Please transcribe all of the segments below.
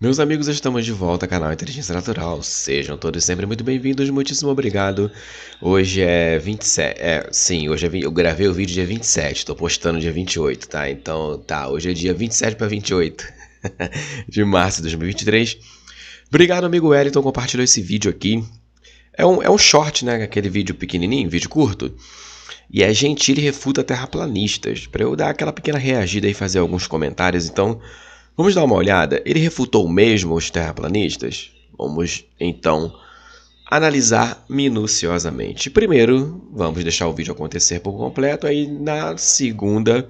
Meus amigos, estamos de volta ao canal Inteligência Natural. Sejam todos sempre muito bem-vindos, muitíssimo obrigado. Hoje é 27, sim, hoje eu gravei o vídeo dia 27, tô postando dia 28, tá? Então, hoje é dia 27 para 28 de março de 2023. Obrigado, amigo Wellington, compartilhou esse vídeo aqui. É um short, né? Aquele vídeo pequenininho, vídeo curto. E é Gentili refuta terraplanistas. Para eu dar aquela pequena reagida e fazer alguns comentários, então vamos dar uma olhada. Ele refutou mesmo os terraplanistas? Vamos então analisar minuciosamente. Primeiro, vamos deixar o vídeo acontecer por completo. Aí na segunda,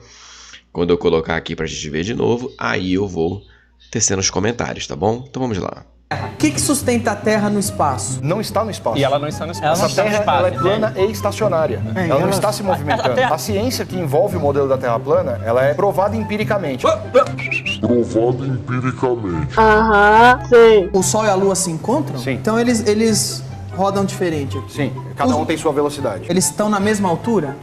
quando eu colocar aqui para a gente ver de novo, aí eu vou tecendo os comentários, tá bom? Então vamos lá. O que sustenta a Terra no espaço? Não está no espaço. E ela não está no espaço. Essa Terra ela é plana e estacionária. Ela não está se movimentando. A ciência que envolve o modelo da Terra plana, ela é provada empiricamente. Provado empiricamente. Sim. O Sol e a Lua se encontram? Sim. Então eles rodam diferente aqui. Sim, cada um tem sua velocidade. Eles estão na mesma altura?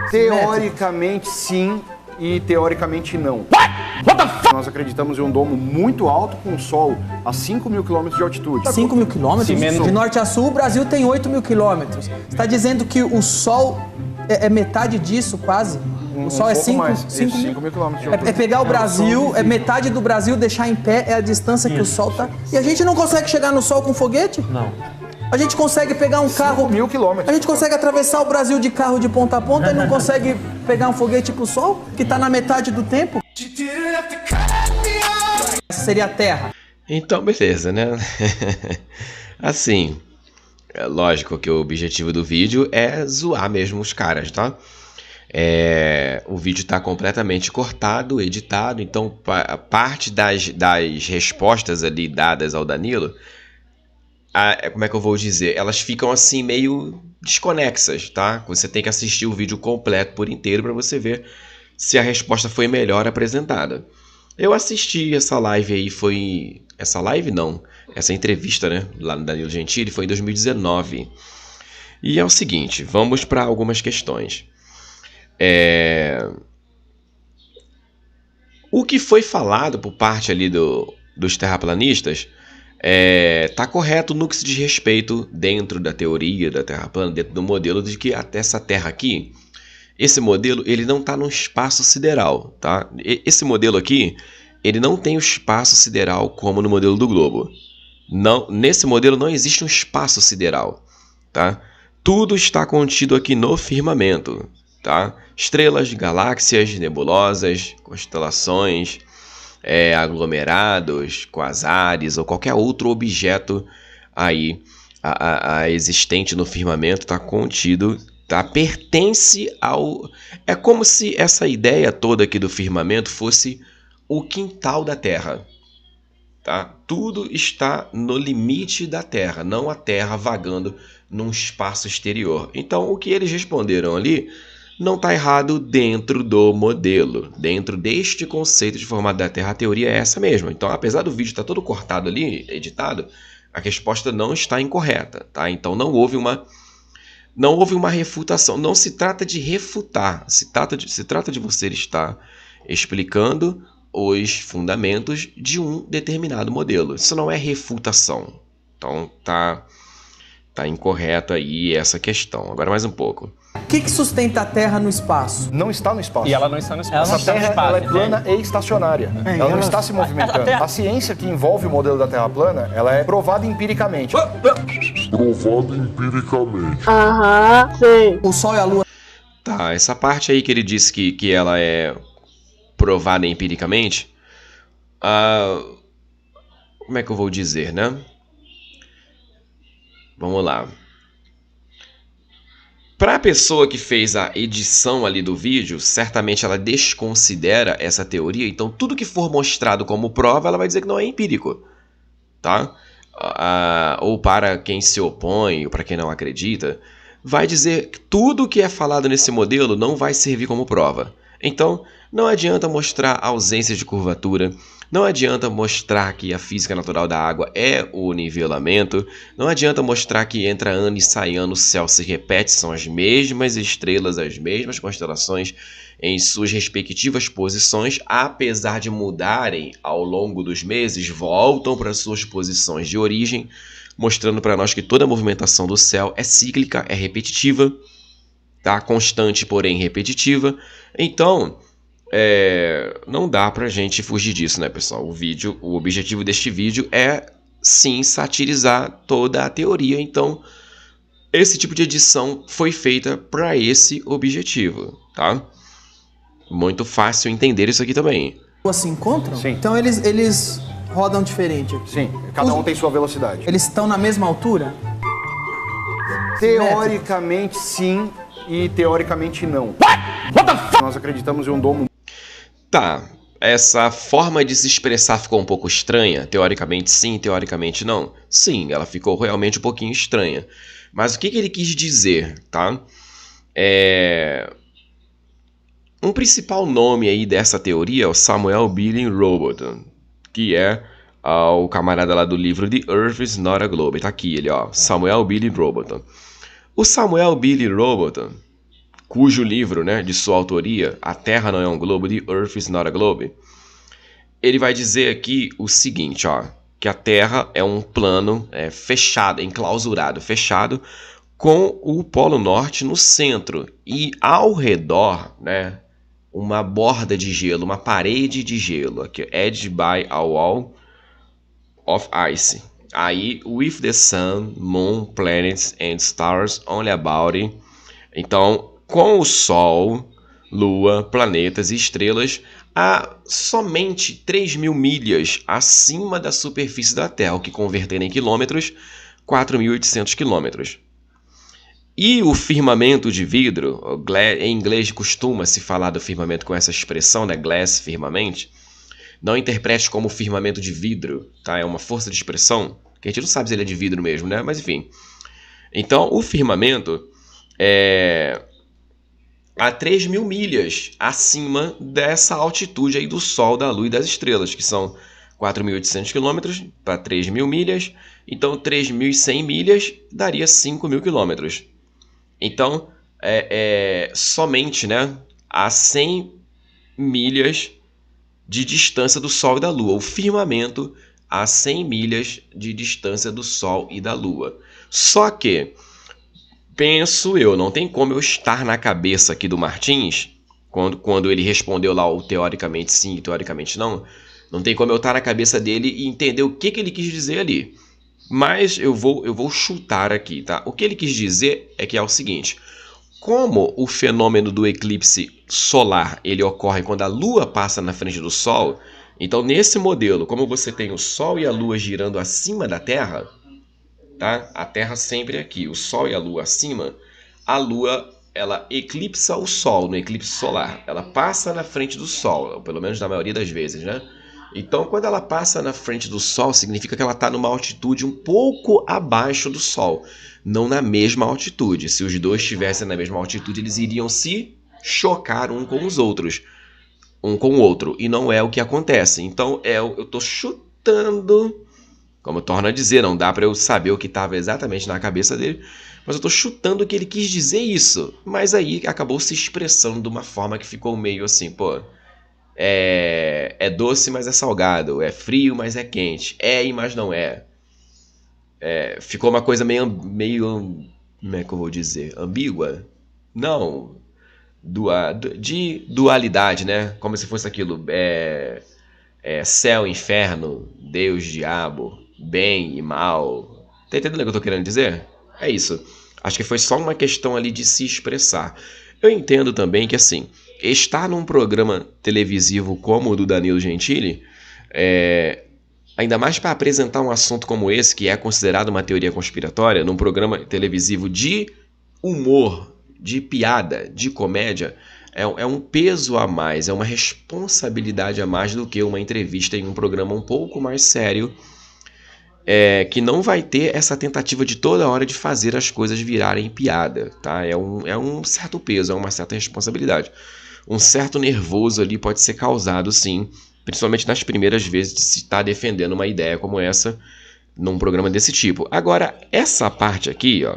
Teoricamente sim e teoricamente não. Nós acreditamos em um domo muito alto com o Sol a 5.000 km de altitude. 5.000 quilômetros? Sim, De norte a sul, o Brasil tem 8.000 quilômetros. Você está dizendo que o Sol é metade disso, quase? O Sol é 5 mais. 5 5 mil quilômetros de altitude. É pegar o Brasil, é metade do Brasil, deixar em pé, é a distância que o Sol tá. E a gente não consegue chegar no Sol com foguete? Não. A gente consegue pegar um carro. 5.000 quilômetros. A gente consegue atravessar o Brasil de carro de ponta a ponta e não consegue pegar um foguete pro Sol, que tá na metade do tempo? Essa seria a Terra. Então, beleza, né? Assim, é lógico que o objetivo do vídeo é zoar mesmo os caras, tá? O vídeo tá completamente cortado, editado, então parte das respostas ali dadas ao Danilo, como é que eu vou dizer? Elas ficam assim meio desconexas, tá? Você tem que assistir o vídeo completo por inteiro para você ver se a resposta foi melhor apresentada. Eu assisti essa live aí, essa live não, essa entrevista, né, lá no Danilo Gentili, foi em 2019. E é o seguinte, vamos para algumas questões. O que foi falado por parte ali dos terraplanistas tá correto no que se diz respeito dentro da teoria da Terra plana, dentro do modelo de que até essa Terra aqui, esse modelo ele não está no espaço sideral, tá? Esse modelo aqui, ele não tem o espaço sideral como no modelo do globo. Não, nesse modelo não existe um espaço sideral, tá? Tudo está contido aqui no firmamento, tá? Estrelas, galáxias, nebulosas, constelações, aglomerados, quasares ou qualquer outro objeto aí existente no firmamento está contido, tá? Pertence ao... É como se essa ideia toda aqui do firmamento fosse o quintal da Terra, tá? Tudo está no limite da Terra, não a Terra vagando num espaço exterior. Então, o que eles responderam ali não está errado dentro do modelo, dentro deste conceito de formato da Terra. A teoria é essa mesmo. Então, apesar do vídeo estar todo cortado ali, editado, a resposta não está incorreta, tá? Então, não houve uma refutação. Não se trata de refutar, se trata de você estar explicando os fundamentos de um determinado modelo. Isso não é refutação. Então, tá incorreto aí essa questão. Agora mais um pouco. O que sustenta a Terra no espaço? Não está no espaço. E ela não está no espaço. Essa Terra ela é plana e estacionária. Ela não está se movimentando. A ciência que envolve o modelo da Terra plana, ela é provada empiricamente. Provado empiricamente. Sim. O Sol e a Lua. Tá, essa parte aí que ele disse que ela é provada empiricamente, como é que eu vou dizer, né? Vamos lá. Para a pessoa que fez a edição ali do vídeo, certamente ela desconsidera essa teoria, então tudo que for mostrado como prova, ela vai dizer que não é empírico, tá? Ou para quem se opõe, ou para quem não acredita, vai dizer que tudo que é falado nesse modelo não vai servir como prova. Então, não adianta mostrar ausência de curvatura, não adianta mostrar que a física natural da água é o nivelamento, não adianta mostrar que entra ano e sai ano, o céu se repete, são as mesmas estrelas, as mesmas constelações, em suas respectivas posições, apesar de mudarem ao longo dos meses, voltam para suas posições de origem, mostrando para nós que toda a movimentação do céu é cíclica, é repetitiva, tá? Constante, porém repetitiva. Então, não dá pra gente fugir disso, né, pessoal? O objetivo deste vídeo é, sim, satirizar toda a teoria. Então, esse tipo de edição foi feita para esse objetivo, tá? Muito fácil entender isso aqui também. Se encontram? Sim. Então eles rodam diferente aqui. Sim, cada um tem sua velocidade. Eles estão na mesma altura? Teoricamente sim e teoricamente não. Nós acreditamos em um domo. Tá, essa forma de se expressar ficou um pouco estranha. Teoricamente sim, teoricamente não. Sim, ela ficou realmente um pouquinho estranha. Mas o que ele quis dizer, tá? Um principal nome aí dessa teoria é o Samuel Billy Robotham, que é o camarada lá do livro The Earth is Not a Globe. Tá aqui ele, ó, Samuel Billy Robotham. O Samuel Billy Robotham, cujo livro, né, de sua autoria, A Terra Não é um Globo, The Earth is Not a Globe, ele vai dizer aqui o seguinte, ó, que a Terra é um plano fechado, enclausurado, fechado, com o Polo Norte no centro e ao redor, né, uma borda de gelo, uma parede de gelo, aqui, edged by a wall of ice. Aí, with the sun, moon, planets and stars only about it. Então, com o Sol, Lua, planetas e estrelas a somente 3.000 milhas acima da superfície da Terra, o que convertendo em quilômetros, 4.800 quilômetros. E o firmamento de vidro, em inglês costuma-se falar do firmamento com essa expressão, né, glass firmament, não interprete como firmamento de vidro, tá? É uma força de expressão, que a gente não sabe se ele é de vidro mesmo, né? Mas enfim. Então, o firmamento é a 3.000 milhas acima dessa altitude aí do Sol, da Lua e das estrelas, que são 4.800 quilômetros para 3.000 milhas. Então, 3.100 milhas daria 5.000 quilômetros. Então, somente, né, a 100 milhas de distância do Sol e da Lua. O firmamento a 100 milhas de distância do Sol e da Lua. Só que, penso eu, não tem como eu estar na cabeça aqui do Martins, quando ele respondeu lá o teoricamente sim e teoricamente não, não tem como eu estar na cabeça dele e entender o que ele quis dizer ali. Mas eu vou chutar aqui, tá? O que ele quis dizer é que é o seguinte: como o fenômeno do eclipse solar ele ocorre quando a Lua passa na frente do Sol, então nesse modelo, como você tem o Sol e a Lua girando acima da Terra, tá? A Terra sempre aqui, o Sol e a Lua acima, a Lua ela eclipsa o Sol no eclipse solar, ela passa na frente do Sol, pelo menos na maioria das vezes, né? Então, quando ela passa na frente do Sol, significa que ela está numa altitude um pouco abaixo do Sol, não na mesma altitude. Se os dois estivessem na mesma altitude, eles iriam se chocar um com os outros, um com o outro, e não é o que acontece. Então, eu estou chutando, como eu torno a dizer, não dá para eu saber o que estava exatamente na cabeça dele, mas eu estou chutando que ele quis dizer isso, mas aí acabou se expressando de uma forma que ficou meio assim, pô... É doce, mas é salgado. É frio, mas é quente. Mas não é. Ficou uma coisa meio... Como é que eu vou dizer? Ambígua? Não. De dualidade, né? Como se fosse aquilo. Céu, inferno, Deus, diabo, bem e mal. Tá entendendo o que eu tô querendo dizer? É isso. Acho que foi só uma questão ali de se expressar. Eu entendo também que, assim, estar num programa televisivo como o do Danilo Gentili, ainda mais para apresentar um assunto como esse, que é considerado uma teoria conspiratória, num programa televisivo de humor, de piada, de comédia, é um peso a mais, é uma responsabilidade a mais do que uma entrevista em um programa um pouco mais sério, que não vai ter essa tentativa de toda hora de fazer as coisas virarem piada, tá? É um certo peso, é uma certa responsabilidade. Um certo nervoso ali pode ser causado, sim, principalmente nas primeiras vezes de se estar defendendo uma ideia como essa num programa desse tipo. Agora, essa parte aqui, ó,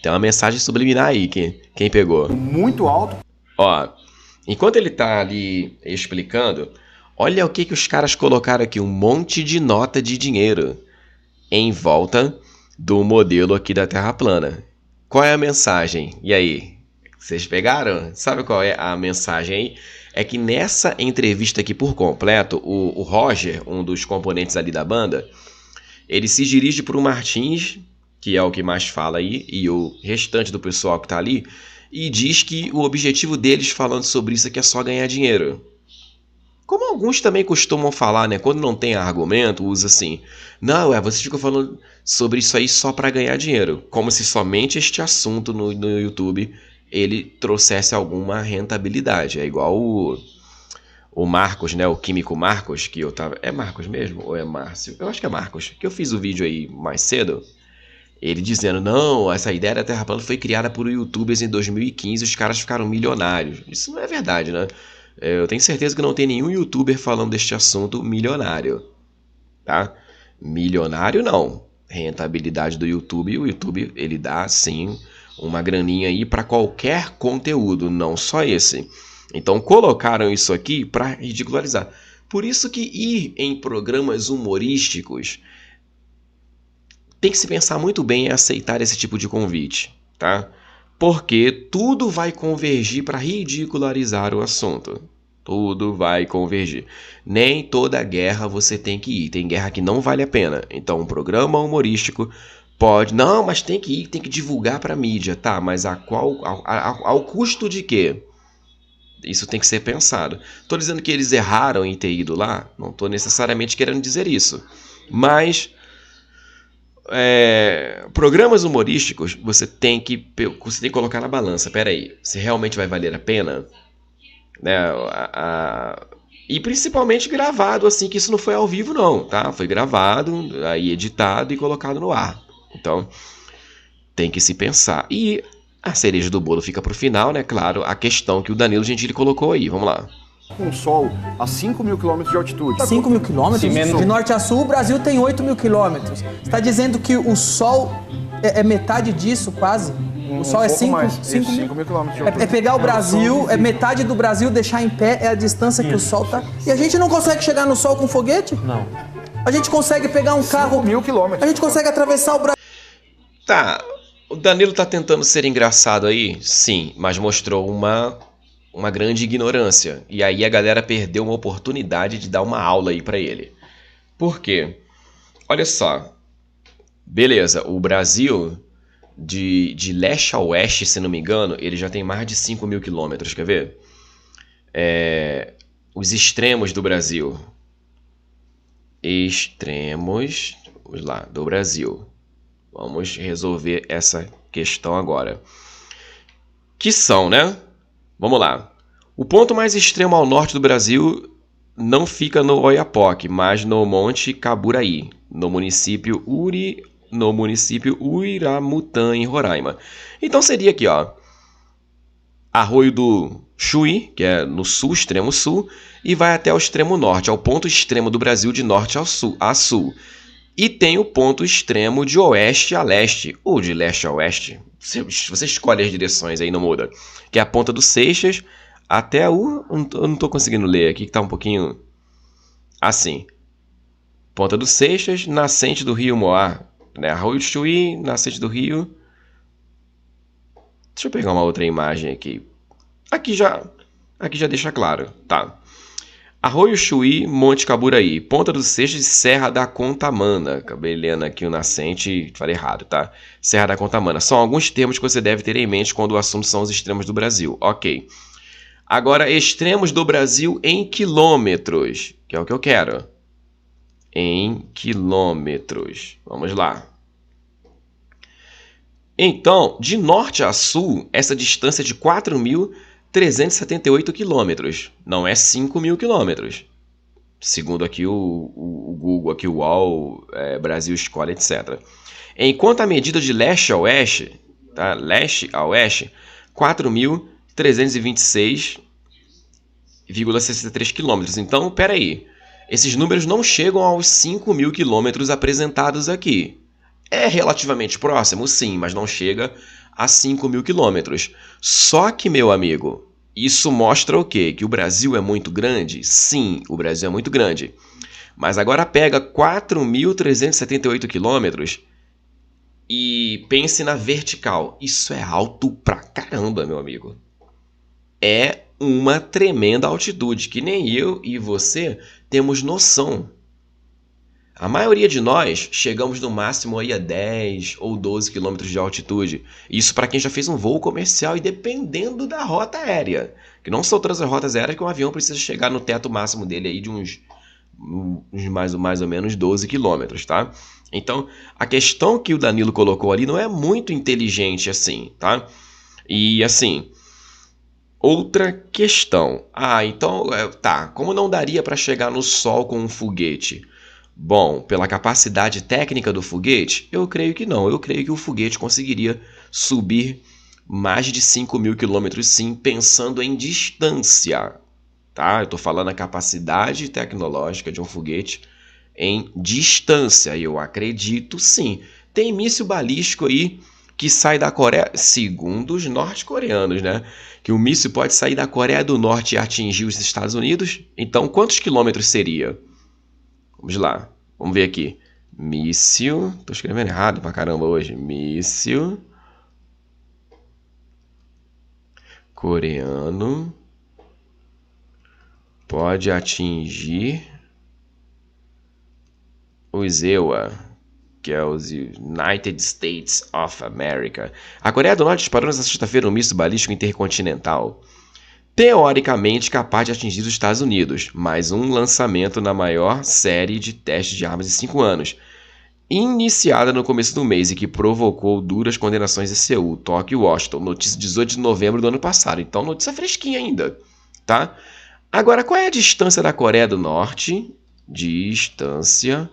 tem uma mensagem subliminar aí, quem pegou? Muito alto. Ó, Enquanto ele tá ali explicando, olha o que os caras colocaram aqui, um monte de nota de dinheiro em volta do modelo aqui da Terra plana. Qual é a mensagem? E aí? Vocês pegaram? Sabe qual é a mensagem aí? É que nessa entrevista aqui por completo, o Roger, um dos componentes ali da banda, ele se dirige para o Martins, que é o que mais fala aí, e o restante do pessoal que tá ali, e diz que o objetivo deles falando sobre isso aqui é só ganhar dinheiro. Como alguns também costumam falar, né? Quando não tem argumento, usa assim: não, vocês ficam falando sobre isso aí só para ganhar dinheiro. Como se somente este assunto no YouTube ele trouxesse alguma rentabilidade. É igual o Marcos, né? O químico Marcos, que eu tava... É Marcos mesmo? Ou é Márcio? Eu acho que é Marcos. Que eu fiz o vídeo aí mais cedo. Ele dizendo: não, essa ideia da Terra plana foi criada por YouTubers em 2015 e os caras ficaram milionários. Isso não é verdade, né? Eu tenho certeza que não tem nenhum youtuber falando deste assunto milionário, tá? Milionário não. Rentabilidade do YouTube, o YouTube ele dá sim uma graninha aí para qualquer conteúdo, não só esse. Então colocaram isso aqui para ridicularizar. Por isso que ir em programas humorísticos tem que se pensar muito bem em aceitar esse tipo de convite, tá? Porque tudo vai convergir para ridicularizar o assunto. Tudo vai convergir. Nem toda guerra você tem que ir. Tem guerra que não vale a pena. Então, um programa humorístico pode... Não, mas tem que ir, tem que divulgar para a mídia. Tá, mas ao custo de quê? Isso tem que ser pensado. Estou dizendo que eles erraram em ter ido lá? Não estou necessariamente querendo dizer isso. Mas... programas humorísticos você tem que colocar na balança. Peraí, se realmente vai valer a pena, né? E principalmente gravado, assim, que isso não foi ao vivo não, tá? Foi gravado, aí editado e colocado no ar. Então tem que se pensar. E a cereja do bolo fica pro final, né? Claro, a questão que o Danilo Gentili colocou aí. Vamos lá. Com sol a 5.000 quilômetros de altitude. 5.000 quilômetros? De norte a sul, o Brasil tem 8.000 quilômetros. Você está dizendo que o Sol é metade disso, quase? O Sol é 5.000 quilômetros. É pegar o Brasil, é metade do Brasil, deixar em pé, é a distância que o Sol tá. E a gente não consegue chegar no Sol com foguete? Não. A gente consegue pegar um carro... 5.000 quilômetros. A gente consegue atravessar o Brasil... Tá, o Danilo tá tentando ser engraçado aí? Sim, mas mostrou uma grande ignorância. E aí a galera perdeu uma oportunidade de dar uma aula aí pra ele. Por quê? Olha só. Beleza, o Brasil, de leste a oeste, se não me engano, ele já tem mais de 5.000 quilômetros. Quer ver? Os extremos do Brasil. Extremos, vamos lá, do Brasil. Vamos resolver essa questão agora. Que são, né? Vamos lá. O ponto mais extremo ao norte do Brasil não fica no Oiapoque, mas no Monte Caburaí, no município Uiramutã, em Roraima. Então seria aqui, ó, Arroio do Chuí, que é no sul, extremo sul, e vai até o extremo norte, ao ponto extremo do Brasil de norte a sul. E tem o ponto extremo de oeste a leste, ou de leste a oeste. Você escolhe as direções aí, não muda. Que é a ponta do Seixas até o... Eu não estou conseguindo ler aqui, que está um pouquinho assim. Ponta do Seixas, nascente do rio Moá. Né? Arroio do Chuí, nascente do rio... Deixa eu pegar uma outra imagem aqui. Aqui já deixa claro. Tá. Arroio Chuí, Monte Caburaí, Ponta dos Seixas e Serra da Contamana. Acabei lendo aqui o nascente, falei errado, tá? Serra da Contamana. São alguns termos que você deve ter em mente quando o assunto são os extremos do Brasil. Ok. Agora, extremos do Brasil em quilômetros, que é o que eu quero. Em quilômetros. Vamos lá. Então, de norte a sul, essa distância é de 4.378 quilômetros, não é 5.000 quilômetros. Segundo aqui o Google, aqui o UOL, Brasil Escola, etc. Enquanto a medida de leste a oeste, tá? Leste a oeste, 4.326,63 quilômetros. Então, peraí, esses números não chegam aos 5.000 quilômetros apresentados aqui. É relativamente próximo, sim, mas não chega a 5.000 quilômetros. Só que, meu amigo, isso mostra o quê? Que o Brasil é muito grande? Sim, o Brasil é muito grande. Mas agora pega 4.378 quilômetros e pense na vertical. Isso é alto pra caramba, meu amigo. É uma tremenda altitude, que nem eu e você temos noção. A maioria de nós chegamos no máximo aí a 10 ou 12 quilômetros de altitude. Isso para quem já fez um voo comercial e dependendo da rota aérea. Que não são todas as rotas aéreas que um avião precisa chegar no teto máximo dele aí de uns mais ou menos 12 quilômetros, tá? Então, a questão que o Danilo colocou ali não é muito inteligente assim, tá? E assim, outra questão. Então, tá, como não daria para chegar no Sol com um foguete? Bom, pela capacidade técnica do foguete, eu creio que não. Eu creio que o foguete conseguiria subir mais de 5.000 quilômetros sim, pensando em distância. Tá? Eu estou falando a capacidade tecnológica de um foguete em distância. E eu acredito sim. Tem míssil balístico aí que sai da Coreia, segundo os norte-coreanos, né? Que o míssil pode sair da Coreia do Norte e atingir os Estados Unidos. Então, quantos quilômetros seria? Vamos lá, vamos ver aqui. Míssil, tô escrevendo errado pra caramba hoje. Míssil coreano pode atingir os EUA, que é os United States of America. A Coreia do Norte disparou nesta sexta-feira um míssil balístico intercontinental, teoricamente capaz de atingir os Estados Unidos, mais um lançamento na maior série de testes de armas em 5 anos, iniciada no começo do mês e que provocou duras condenações em Seul, Tóquio e Washington, notícia 18 de novembro do ano passado, então notícia fresquinha ainda, tá? Agora, qual é a distância da Coreia do Norte? Distância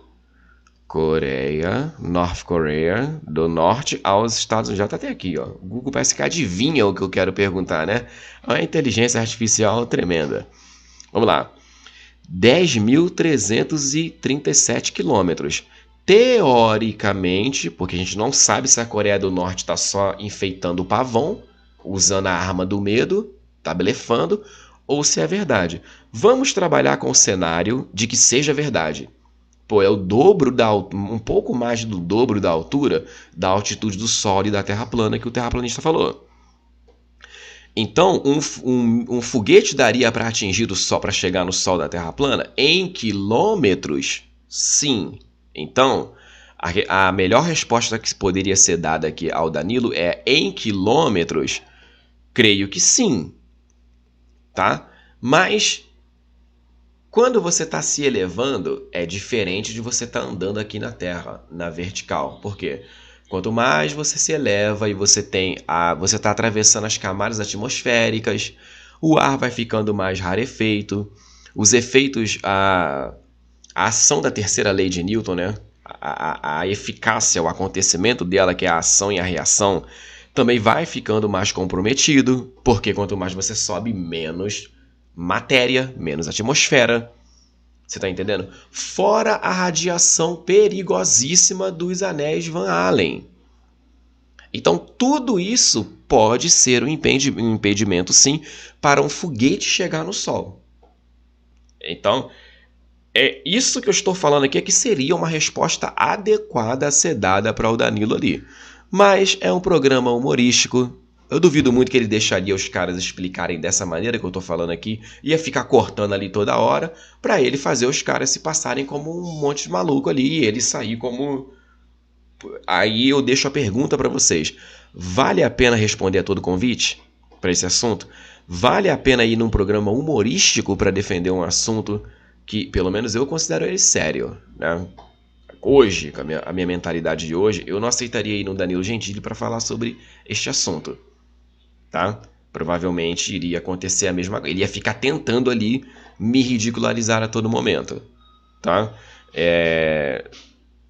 North Korea, do norte aos Estados Unidos. Já tá até aqui, ó. O Google parece que adivinha o que eu quero perguntar, né? É uma inteligência artificial tremenda. Vamos lá. 10.337 quilômetros. Teoricamente, porque a gente não sabe se a Coreia do Norte está só enfeitando o pavão, usando a arma do medo, tá blefando, ou se é verdade. Vamos trabalhar com o cenário de que seja verdade. Pô, é o dobro um pouco mais do dobro da altura da altitude do Sol e da Terra plana que o terraplanista falou. Então, um foguete daria para atingir o Sol, para chegar no Sol da Terra plana? Em quilômetros? Sim. Então, a melhor resposta que poderia ser dada aqui ao Danilo é em quilômetros? Creio que sim. Tá? Mas quando você está se elevando, é diferente de você estar andando aqui na Terra, na vertical. Por quê? Quanto mais você se eleva e você está atravessando as camadas atmosféricas, o ar vai ficando mais rarefeito, os efeitos, a ação da terceira lei de Newton, né? A eficácia, o acontecimento dela, que é a ação e a reação, também vai ficando mais comprometido, porque quanto mais você sobe, menos matéria, menos atmosfera. Você tá entendendo? Fora a radiação perigosíssima dos anéis Van Allen. Então, tudo isso pode ser um impedimento, sim, para um foguete chegar no Sol. Então, é isso que eu estou falando aqui, é que seria uma resposta adequada a ser dada para o Danilo ali. Mas é um programa humorístico. Eu duvido muito que ele deixaria os caras explicarem dessa maneira que eu tô falando aqui. Ia ficar cortando ali toda hora pra ele fazer os caras se passarem como um monte de maluco ali e ele sair como... Aí eu deixo a pergunta pra vocês. Vale a pena responder a todo convite pra esse assunto? Vale a pena ir num programa humorístico pra defender um assunto que, pelo menos eu considero ele sério, né? Hoje, com a minha mentalidade de hoje, eu não aceitaria ir no Danilo Gentili pra falar sobre este assunto. Tá? Provavelmente iria acontecer a mesma coisa. Ele ia ficar tentando ali me ridicularizar a todo momento. Tá?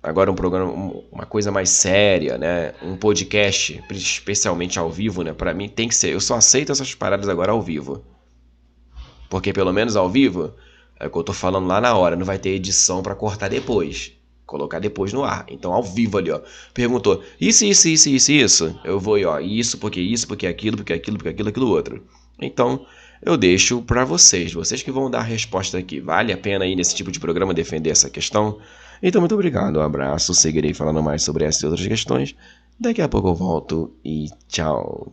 Agora um programa, uma coisa mais séria, né? Um podcast, especialmente ao vivo, né? Para mim tem que ser. Eu só aceito essas paradas agora ao vivo. Porque pelo menos ao vivo, é o que eu tô falando lá na hora, não vai ter edição para cortar depois. Colocar depois no ar. Então, ao vivo ali, ó. Perguntou, isso. Eu vou, ó, isso, porque aquilo, aquilo outro. Então, eu deixo para vocês que vão dar a resposta aqui. Vale a pena aí nesse tipo de programa defender essa questão? Então, muito obrigado, um abraço, seguirei falando mais sobre essas e outras questões. Daqui a pouco eu volto e tchau.